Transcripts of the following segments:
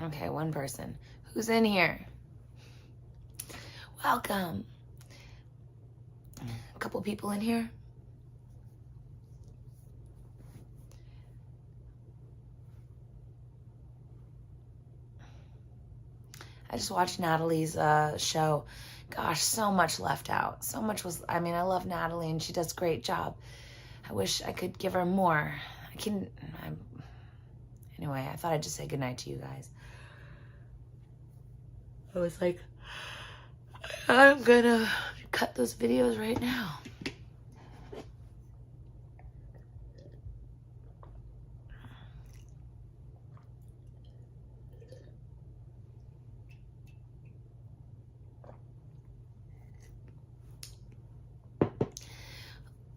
Okay, one person. Who's in here? Welcome. A couple people in here. I just watched Natalie's show. Gosh, so much left out. So much was, I mean, I love Natalie and she does a great job. I wish I could give her more. Anyway, I thought I'd just say goodnight to you guys. I was like, I'm gonna cut those videos right now.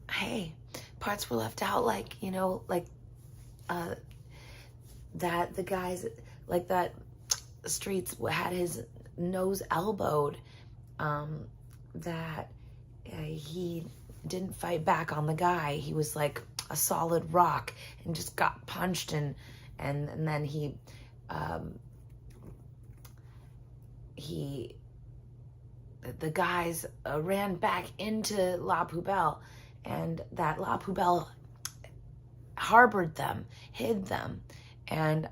Hey, parts were left out, like, you know, like that the guys, like that Streets had his nose elbowed, that he didn't fight back on the guy. He was like a solid rock and just got punched, and then the guys ran back into La Poubelle, and that La Poubelle harbored them, hid them, and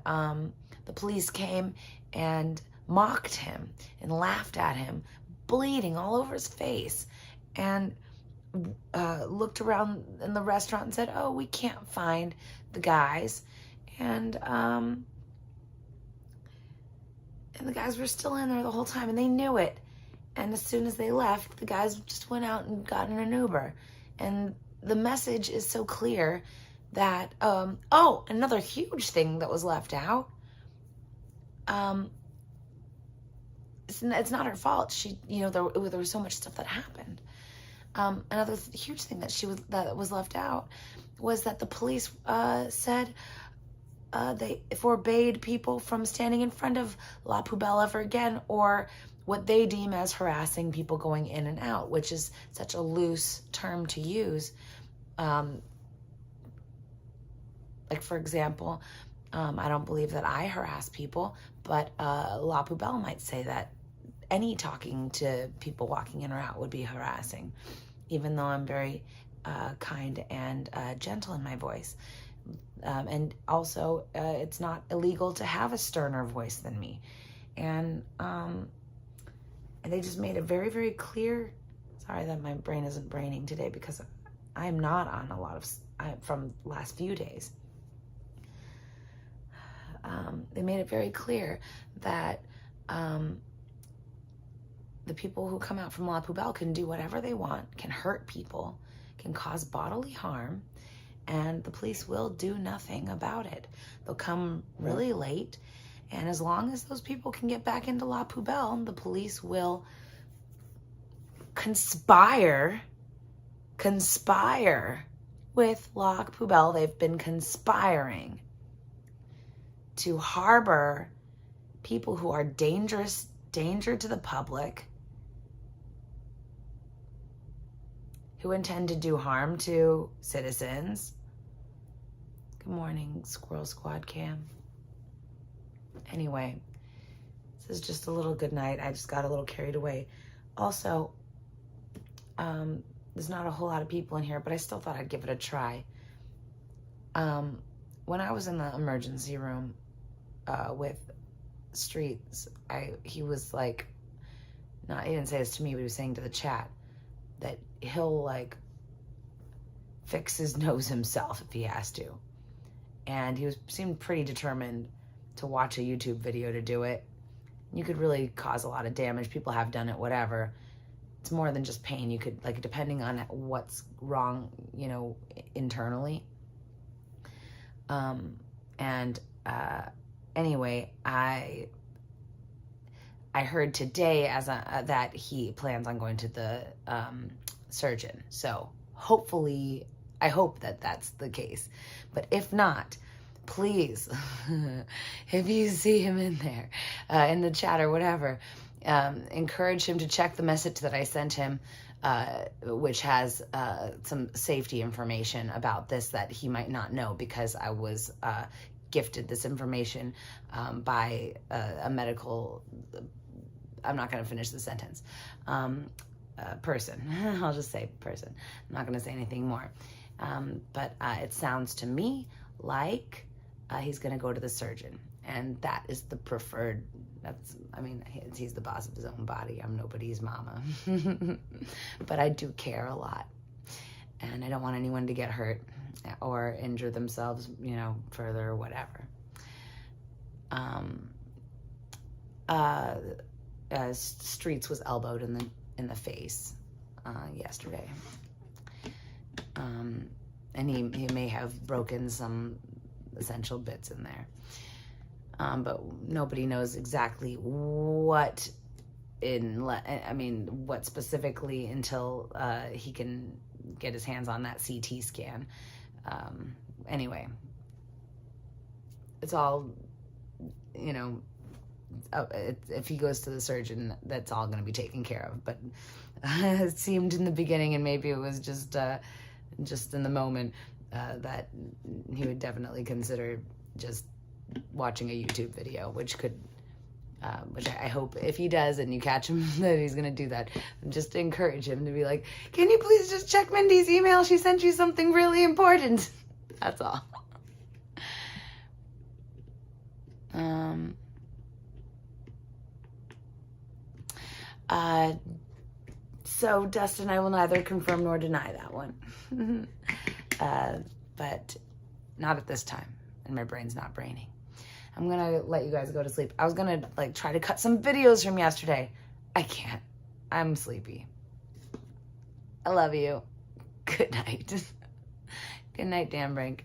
the police came and mocked him and laughed at him, bleeding all over his face, and looked around in the restaurant and said, oh, we can't find the guys. And the guys were still in there the whole time, and they knew it. And as soon as they left, the guys just went out and got in an Uber. And the message is so clear that, oh, another huge thing that was left out. It's not her fault. She, you know, there was so much stuff that happened. Another huge thing that was left out was that the police said they forbade people from standing in front of La Poubelle ever again, or what they deem as harassing people going in and out, which is such a loose term to use. Like, for example, I don't believe that I harass people, but La Poubelle might say that any talking to people walking in or out would be harassing, even though I'm very kind and gentle in my voice. And also, it's not illegal to have a sterner voice than me. And they just made it very, very clear. Sorry that my brain isn't braining today, because I'm not on a lot of, from last few days. They made it very clear that the people who come out from La Poubelle can do whatever they want, can hurt people, can cause bodily harm, and the police will do nothing about it. They'll come really late, and as long as those people can get back into La Poubelle, the police will conspire with La Poubelle. They've been conspiring to harbor people who are danger to the public, who intend to do harm to citizens. Good morning, Squirrel Squad Cam. Anyway, this is just a little good night. I just got a little carried away. Also, there's not a whole lot of people in here, but I still thought I'd give it a try. When I was in the emergency room with Streets, he was like, he didn't say this to me, but he was saying to the chat that he'll like fix his nose himself if he has to. And he seemed pretty determined to watch a YouTube video to do it. You could really cause a lot of damage. People have done it, whatever. It's more than just pain. You could, like, depending on what's wrong, you know, internally. Anyway, I heard today that he plans on going to the surgeon. So hopefully, I hope that that's the case. But if not, please, if you see him in there, in the chat or whatever, encourage him to check the message that I sent him, which has some safety information about this that he might not know, because I was gifted this information by a medical, I'm not going to finish the sentence, person. I'll just say person. I'm not going to say anything more. But it sounds to me like he's going to go to the surgeon. And that is the preferred, he's the boss of his own body. I'm nobody's mama. But I do care a lot. And I don't want anyone to get hurt or injure themselves, further or whatever. Streets was elbowed in the face yesterday. And he may have broken some essential bits in there. But nobody knows exactly what specifically until he can get his hands on that CT scan. Anyway, it's all, if he goes to the surgeon, that's all going to be taken care of. But it seemed in the beginning, and maybe it was just in the moment, that he would definitely consider just watching a YouTube video, which I hope, if he does and you catch him, that he's going to do that. Just to encourage him to be like, can you please just check Mindy's email? She sent you something really important. That's all. So Dustin, I will neither confirm nor deny that one. But not at this time, and my brain's not braining. I'm gonna let you guys go to sleep. I was gonna try to cut some videos from yesterday. I can't. I'm sleepy. I love you. Good night. Good night, Dan Brink.